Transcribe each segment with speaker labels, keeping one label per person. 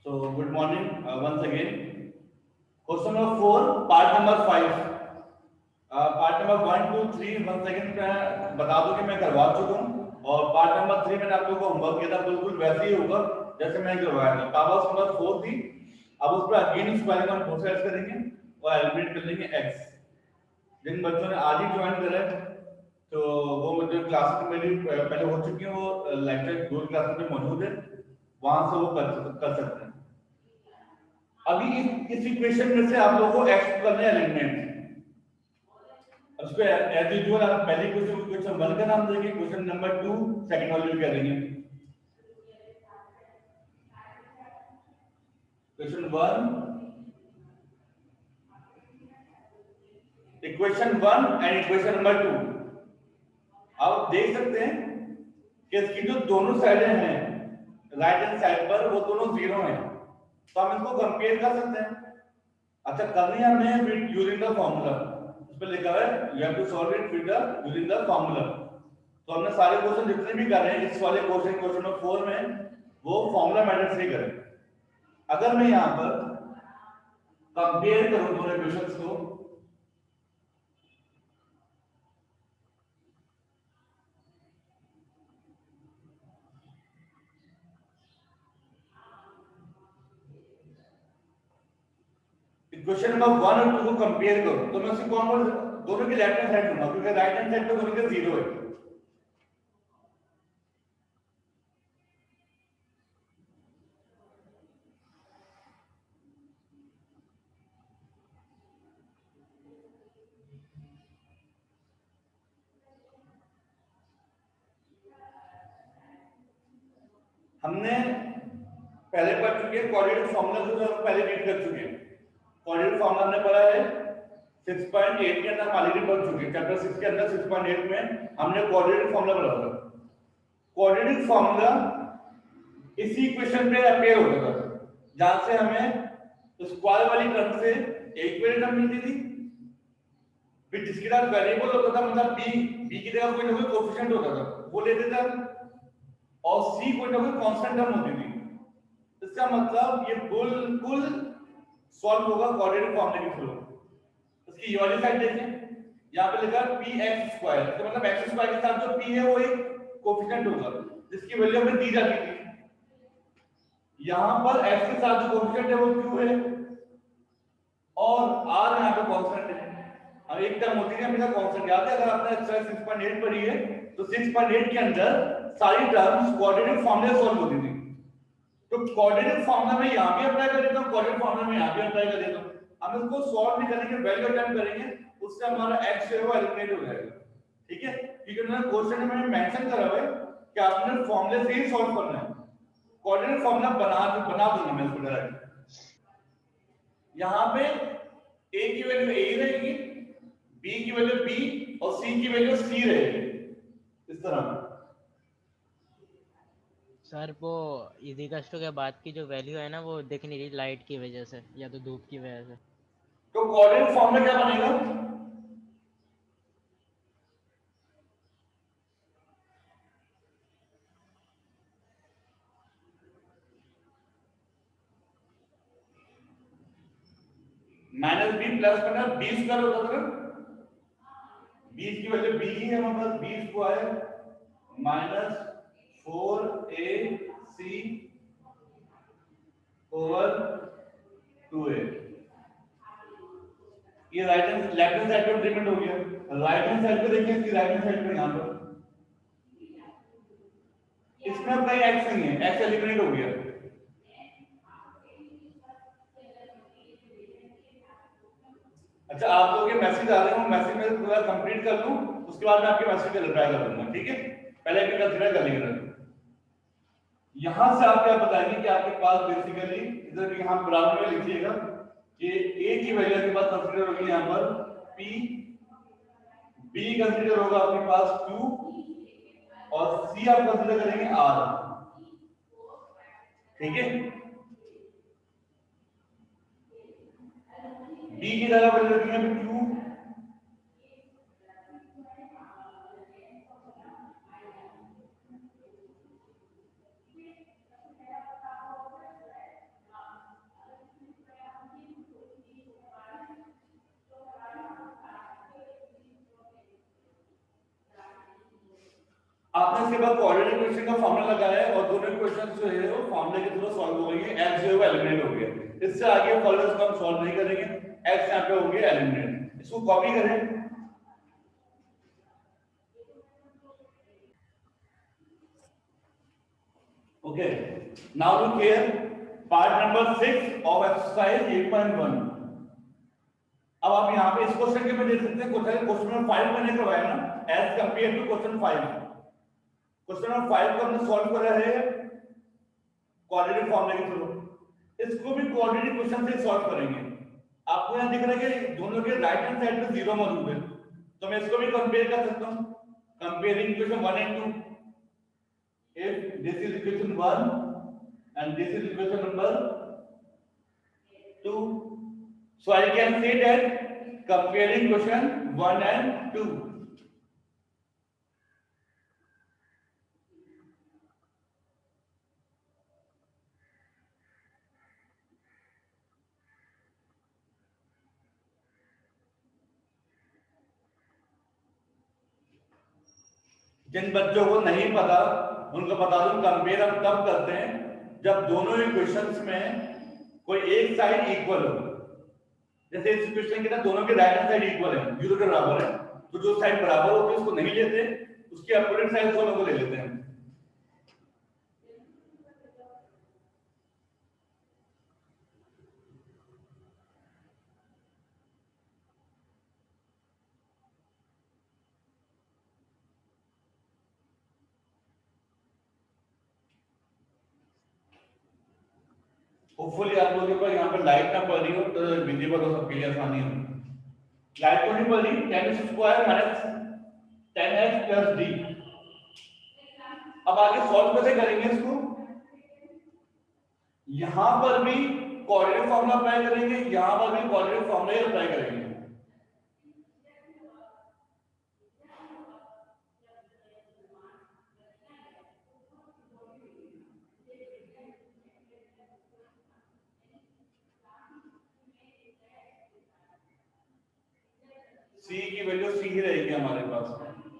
Speaker 1: So good morning once again. Question number four, part number five. Part number one two three one second में बता दूं कि मैं करवा चुका हूँ और पार्ट नंबर थ्री मैंने आप लोगों को होमवर्क किया था बिल्कुल वैसे ही होगा जैसे मैंने करवाया था। पावर्स नंबर फोर थी, अब उस पर अगेन स्क्वायरिंग हम प्रोसेस करेंगे और एलिमिनेट कर लेंगे एक्स। जिन बच्चों ने आज ही ज्वाइन करा है तो वो मुझे क्लासेस मेरी पहले हो चुकी है, वो लेक्चर गूगल क्लासेस में मौजूद है, वहां से वो कर सकते हैं। अभी इस इक्वेशन में से आप लोगों को एक्स करना है एलिमिनेट। उसको एज यूजुअल आप पहले क्वेश्चन क्वेश्चन वन का नाम देंगे, क्वेश्चन नंबर टू सेकंड वाले क्या देंगे। Question one, equation one and equation number two. आप देख सकते हैं कि इसकी जो दोनों साइडें हैं राइट हैंड साइड पर वो दोनों जीरो हैं, तो हम इसको कंपेयर कर सकते हैं। अच्छा, करनी है हमें यूजिंग द फॉर्मूला। उस पर लिखा है you have to solve it with the using the formula. तो हमने सारे क्वेश्चन जितने भी कर रहे हैं इस वाले क्वेश्चन क्वेश्चन नंबर फोर में वो फॉर्मूला मेथड से करें। अगर मैं यहां पर कंपेयर करूं दोनों इक्वेशंस को, इक्वेशन नंबर वन और टू को कंपेयर करूं तो मैं उसे कौन दोनों की लेफ्ट हैंड साइड लूंगा क्योंकि राइट हैंड साइड पे दोनों के जीरो है। हमने पहले पढ़ चुके हैं कोऑर्डिनेट फॉर्मूला को, जो हम पहले रीड कर चुके हैं। कोऑर्डिनेट फॉर्मूला हमने पढ़ा है 6.8 के अंदर, हम ऑलरेडी पढ़ चुके हैं चैप्टर 6 के अंदर 6.8 में हमने कोऑर्डिनेट फॉर्मूला पढ़ा था। कोऑर्डिनेट फॉर्मूला इसी इक्वेशन पे अपेयर होता था जहां से हमें स्क्वायर वाली टर्म से एक वेरिएबल टर्म मिलती थी, फिर जिसके साथ वेरिएबल होता था मतलब बी की जगह कोई ना कोई कोएफिशिएंट होता था वो लेते थे, और सी कोई ना कोई कांस्टेंट टर्म होती थी। इसका मतलब ये बिल्कुल सॉल्व होगा कोऑर्डिनेट फॉर्मूले के थ्रू। इसकी ये वाली साइड देखें, यहाँ पे लिखा है पी एक्स स्क्वायर, तो मतलब एक्स स्क्वायर के साथ जो पी है वो एक कोएफिशिएंट होगा जिसकी वैल्यू हमें दी जाती थी। यहाँ पर एक्स के साथ जो कोएफिशिएंट है वो क्यू है और आर यहाँ पे कांस्टेंट है। अब एक टर्म होती है हमेशा कांस्टेंट, याद है अगर आपने एक्सरसाइज 6.8 पढ़ी है तो 6.8 के अंदर सारी टर्म्स कोऑर्डिनेट फॉर्मूले सॉल्व होती थी। तो कोऑर्डिनेट फॉर्मूला में यहां भी अप्लाई कर देता हूं, कोऑर्डिनेट फॉर्मूला में यहां भी अप्लाई कर देता हूं। हम इसको सॉल्व नहीं करेंगे, वैल्यू अटेम्प्ट करेंगे, उससे हमारा एक्स है वो एलिमिनेट हो जाएगा। ठीक है, क्योंकि उन्होंने क्वेश्चन में मेंशन करा हुआ है कि आपने फॉर्मूले से ही सॉल्व करना है। कोऑर्डिनेट फॉर्मूला बना दूंगा मैं इसको डायरेक्ट। यहां पे ए की वैल्यू ए रहेगी, बी की वैल्यू बी और सी की वैल्यू सी रहेगी, इस तरह।
Speaker 2: सर वो इजी कस्टो के बाद की जो वैल्यू है ना वो दिख नहीं रही लाइट की वजह से या तो धूप की वजह से।
Speaker 1: तो कोऑर्डिनेट फॉर्मूला क्या बनेगा, माइनस बी प्लस करना, बी स्क्वायर होता था ना, बी की वैल्यू बी ही है हमारे पास, B square minus 4ac over 2a। ये right hand left hand side पर इंक्रीमेंट हो गया। राइट हैंड साइड पे देखिए, इसकी राइट हैंड साइड पर यहां पर इसमें अब कहीं एक्स नहीं है, एक्स एलिमिनेट हो गया। अच्छा, आप लोग के मैसेज आ रहे हो, मैसेज में पूरा कंप्लीट कर लूं उसके बाद मैं आपके मैसेज का रिप्लाई कर दूंगा, ठीक है। पहले भी कंसीडर कर लीजिए। यहां से आप क्या बताएंगे कि आपके पास बेसिकली इधर यहां बराबर में लिखिएगा कि ए की वैल्यू के पास कंसीडर होगी यहां पर पी, बी कंसीडर होगा आपके पास क्यू और सी आप कंसीडर करेंगे आर। ठीक है, बी की जगह वैल्यू रखेंगे क्यू, आपने इसके बाद कोऑर्डिनेट इक्वेशन का फॉर्मूला लगाया है और दोनों इक्वेशन जो है वो फॉर्मूले के थ्रू सॉल्व हो गई है। x जो है एलिमिनेट हो गया। इससे आगे फर्दर इसको हम सॉल्व नहीं करेंगे। x यहां पे हो गया एलिमिनेट। इसको कॉपी करें। Okay, now look here, part number 6 of exercise 8.1। अब आप यहां पे इस क्वेश्चन के में देख सकते हैं, क्वेश्चन नंबर 5 मैंने करवाया ना, as compare to question 5। Question number 5 को हमने सॉल्व करा है क्वाड्रेटिक फॉर्मूले के थ्रू। इसको भी क्वाड्रेटिक क्वेश्चन से सॉल्व करेंगे। आपको यहां दिख रहा है कि दोनों के राइट हैंड साइड पे जीरो मौजूद है, तो मैं इसको भी कंपेयर कर सकता हूं। Comparing equation 1 and 2, if this is equation 1 and this is equation number 2, so I can say that comparing question 1 and 2, जिन बच्चों को नहीं पता उनको बता दूं, कंपेयर हम तब करते हैं जब दोनों इक्वेशंस में कोई एक साइड इक्वल हो। जैसे इस इक्वेशन के ना दोनों के राइट हैंड साइड इक्वल है, जीरो के बराबर है, तो जो साइड बराबर होती है उसको नहीं लेते, उसके अपोजिट साइड दोनों को ले लेते हैं। होपफुली आप लोगों के पास यहाँ पर लाइट ना पड़ रही हो तो विजिबल हो, सबके लिए आसानी हो। लाइट तो नहीं पड़ रही, tan square minus tan x plus d। अब आगे सॉल्व कैसे करेंगे इसको? यहां पर भी कोऑर्डिनेट फॉर्मूला अप्लाई करेंगे, यहां पर भी कोऑर्डिनेट फॉर्मूला ही अप्लाई करेंगे। c की वैल्यू c ही रहेगी हमारे पास,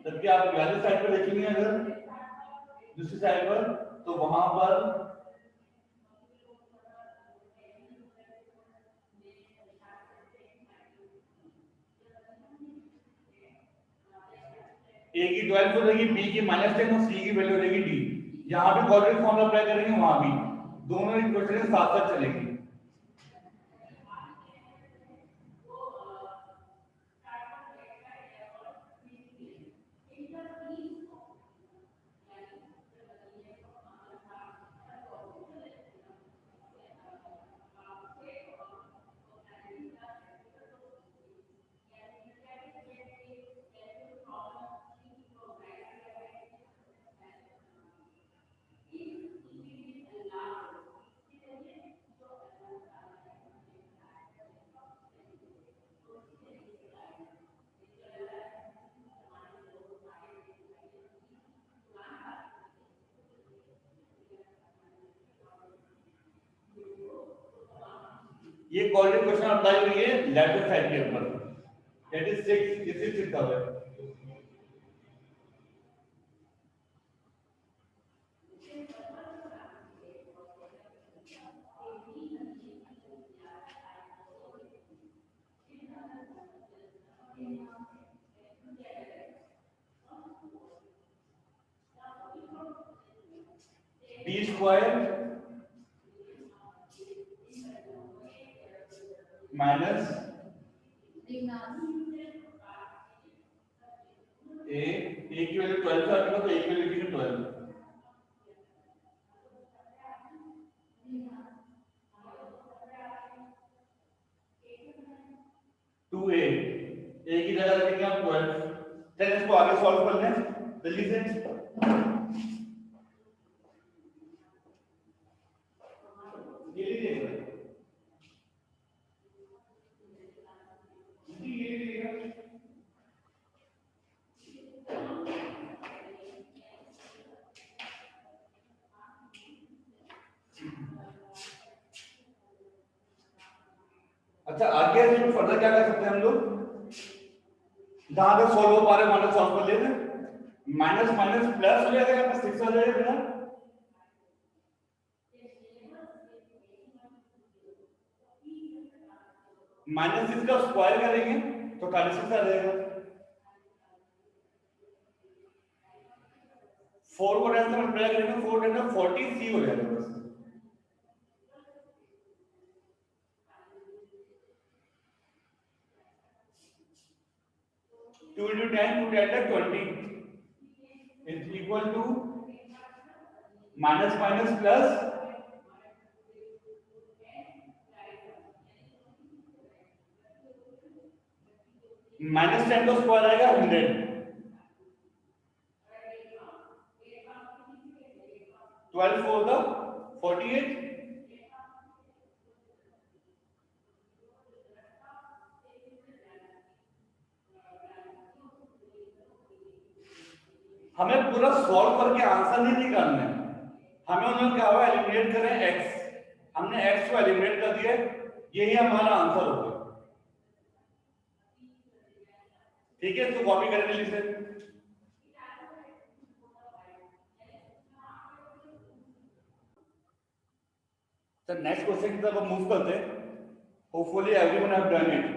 Speaker 1: जबकि आप वाली साइड पर देखेंगे अगर दूसरी साइड पर, तो वहां पर a की 12 हो जाएगी, b की -10 और c की वैल्यू हो जाएगी d। यहां भी कोऑर्डिनेट फॉर्मूला अप्लाई करेंगे, वहां भी दोनों इक्वेशन साथ साथ चलेंगी। ये कोऑर्डिनेट क्वेश्चन अप्लाई हुई है लेफ्ट हैंड साइड के ऊपर, दैट इज 6, दिस इज 6 होगा। b स्क्वायर माइनस a की वैल्यू 12 था तो a की वैल्यू लिखेंगे 12, 2a, a की जगह रखेंगे हम 12। चलिए इसको आगे सॉल्व कर लें जल्दी से। ये लीजिए, ये लीजिएगा। अच्छा, आगे इसमें फर्दर क्या कर सकते हैं हम लोग? जहां तक सॉल्व हो पा रहे वहां तक सॉल्व कर लेते हैं। माइनस माइनस प्लस हो जाएगा, यहाँ पे 6 आ जाएगा बेटा। -6 का स्क्वायर करेंगे तो 36 आ जाएगा। 4 को 10 से मल्टीप्लाई करेंगे, 4 10 का 40 हो जाएगा बस। 2 into 10, 2 10 का 20 is equal to minus minus plus -10 का स्क्वायर आएगा 100, 12 4 का 48, हमें पूरा सॉल्व करके आंसर नहीं निकालना है, हमें उन्होंने क्या हुआ एलिमिनेट करें x, हमने x को एलिमिनेट कर दिया, यही हमारा आंसर होगा। ठीक है, तो कॉपी करेंगे इसे। तो नेक्स्ट क्वेश्चन की तरफ हम मूव करते हैं। Hopefully everyone have done it.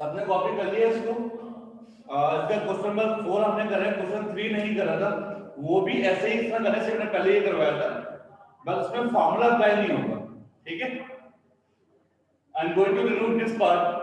Speaker 1: सबने कॉपी कर लिया इसको। इसका क्वेश्चन नंबर 4 हमने करा है, क्वेश्चन 3 नहीं करा था, वो भी ऐसे ही इसमें करने से हमने पहले ही करवाया था, बस उसमें फॉर्मूला अप्लाई नहीं होगा। ठीक है, I am going to remove this part.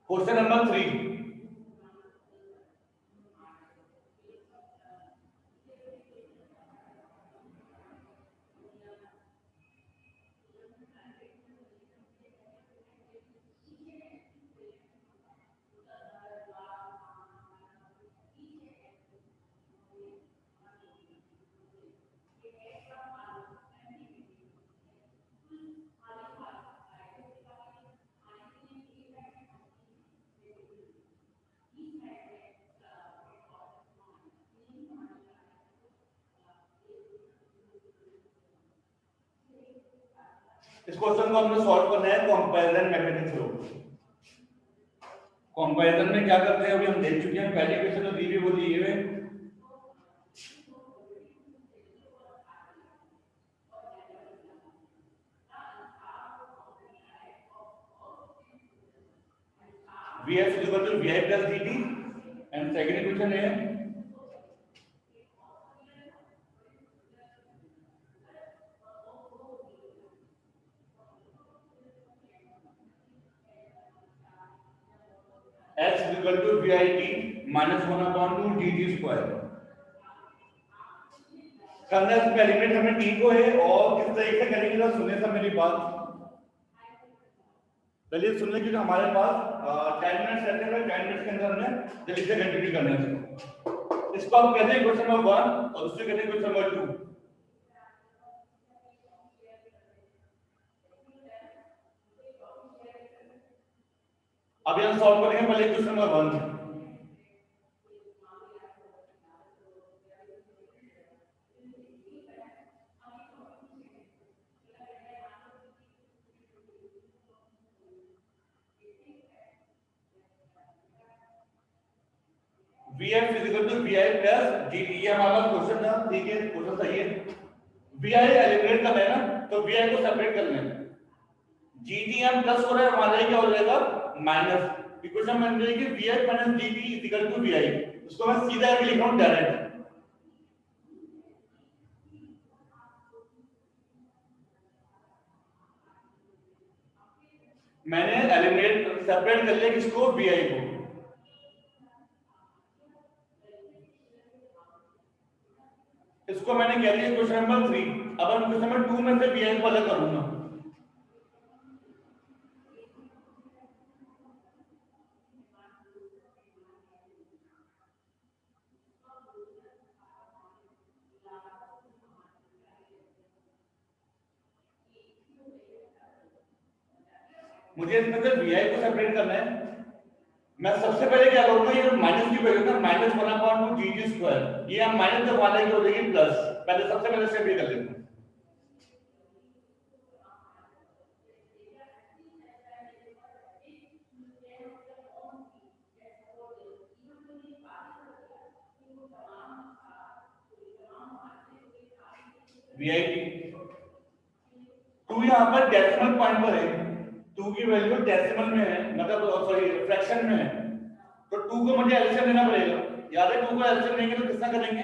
Speaker 1: Question number 3, इस क्वेश्चन को हमने सॉल्व करना है कंपैरिजन मेथड थ्रू। कंपैरिजन में क्या करते हैं अभी हम देख चुके हैं, पहले क्वेश्चन तो दी हुई वो दी हुई है, vf is equal to vi plus dt and second equation है x is equal to vit minus 1/2 dt square। करना इसमें एलिमेंट हमें t को है, और किस तरीके से करेंगे तो सुनने से मेरी बात, चलिए सुन लें कि हमारे पास 10 मिनट्स रहते हैं, 10 मिनट्स के अंदर हमें जल्दी से कंटिन्यू करना है। इसको आप कहते हैं क्वेश्चन नंबर 1 और उससे कहते हैं क्वेश्चन नंबर 2। अभी हम सॉल्व करेंगे पहले question number 1। Vf is equal to Vi plus dt, ये हमारा क्वेश्चन था। ठीक है, क्वेश्चन सही है। Vi एलिमिनेट करना है ना, तो Vi को सेपरेट कर लेना। gt हम प्लस हो रहा है, हमारा क्या हो जाएगा माइनस। इक्वेशन बन जाएगी Vi minus dt is equal to Vi। उसको मैं सीधा भी लिख रहा हूं डायरेक्ट। मैंने एलिमिनेट सेपरेट कर लिया किसको, Vi को। इसको मैंने कह दिया क्वेश्चन नंबर 3। अब हम क्वेश्चन नंबर 2 में से Vi को अलग करूंगा। मुझे इसमें से वी आई को सेपरेट करना है। मैं सबसे पहले क्या करूंगा, ये माइनस की वैल्यू ना माइनस 1/2 जी जी स्क्वायर, ये हम माइनस जब वाले की हो जाएगी प्लस, पहले सबसे पहले स्टेप ये कर लेते हैं। वी आई टी टू यहाँ पर डेसिमल पॉइंट पर है, टू की वैल्यू डेसिमल में है, मतलब सॉरी फ्रैक्शन में है, तो टू को मुझे एलसीएम लेना पड़ेगा। याद है, टू को एलसीएम लेंगे तो कितना करेंगे,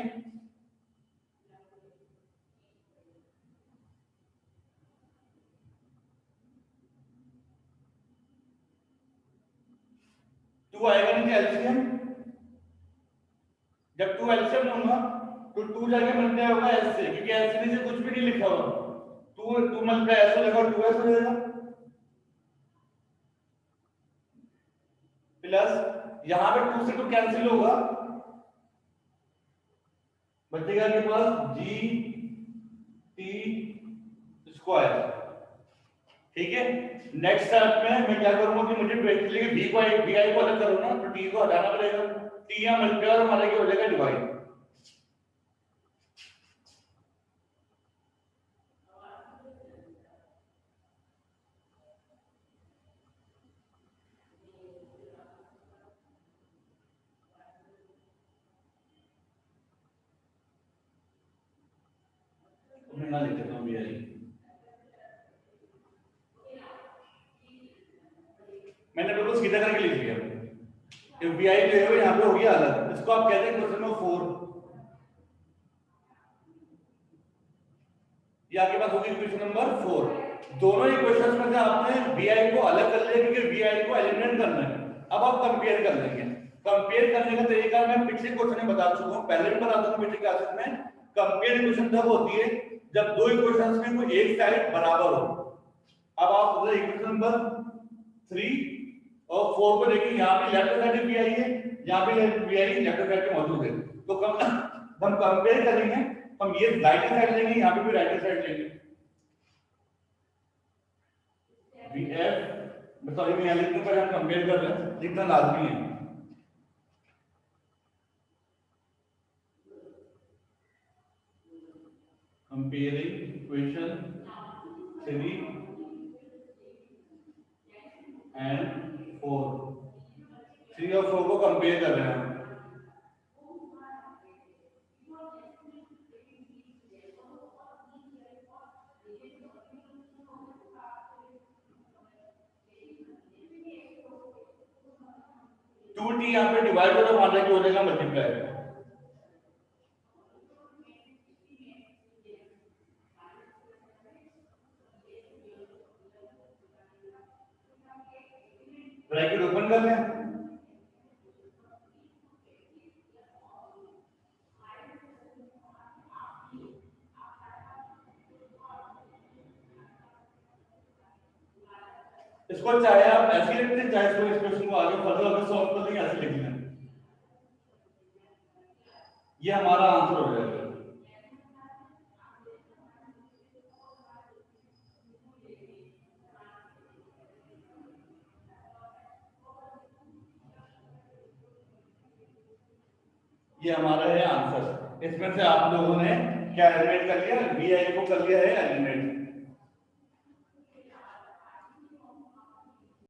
Speaker 1: टू आएगा नीचे एलसीएम, जब टू एलसीएम लूंगा तो टू जाके मल्टीप्लाई होगा एस से, क्योंकि एस से नीचे कुछ भी नहीं लिखा हुआ, टू मल्टीप्लाई एस हो जाएगा, टू एस हो जाएगा, प्लस यहाँ पे टू से टू कैंसिल होगा, बचेगा के पास जी टी स्क्वायर। ठीक है, नेक्स्ट स्टेप में मैं क्या करूंगा कि मुझे बेसिकली वी को वी आई को अलग करूंगा, तो टी को हटाना पड़ेगा, टी यहां मल्टीप्लाई और हमारा क्या हो जाएगा डिवाइड। मैं ना लिख देता हूं वी आई, मैंने बिल्कुल सीधा करके लिख दिया, वी आई जो है वो यहाँ पे हो गया अलग, इसको आप कहते हैं क्वेश्चन नंबर 4। ये आपके पास होगी इक्वेशन नंबर 4। दोनों इक्वेशंस में से आपने वी आई को अलग कर लिया, क्योंकि वी आई को एलिमिनेट करना है। अब आप कंपेयर कर लेंगे, कंपेयर करने का तरीका मैं पिछले क्वेश्चन में बता चुका हूं, पहले भी बता दूंगा पिछले क्लासेस में। कंपेयर इक्वेशन तब होती है जब दो इक्वेशंस में कोई एक साइड बराबर हो। अब आप इक्वेशन नंबर 3 और 4 को देखिए, यहाँ पे लेफ्ट साइड भी आई है, यहाँ पे भी आई लेफ्ट साइड पे मौजूद है, तो हम कंपेयर करेंगे, हम ये राइट साइड लेंगे, यहाँ पे भी राइट साइड लेंगे, वी एफ सॉरी मैं यहाँ लिख दूं, पहले हम कंपेयर कर रहे हैं, लिखना लाजमी है। कंपेयरिंग इक्वेशन 3 एंड 4, 3 और 4 को कंपेयर कर रहे हैं। टू टी यहाँ पे डिवाइड करो, मान लिया कि हो जाएगा मल्टीप्लाई, ब्रैकेट ओपन कर लें, इसको चाहे आप ऐसे लिख दें, चाहे इसको एक्सप्रेशन को आगे फर्दर अगर सॉल्व कर देंगे ऐसे लिख लें, ये हमारा आंसर हो जाएगा। ये हमारा है आंसर। इसमें से आप लोगों ने क्या एलिमिनेट कर लिया, वी आई को कर लिया है एलिमिनेट।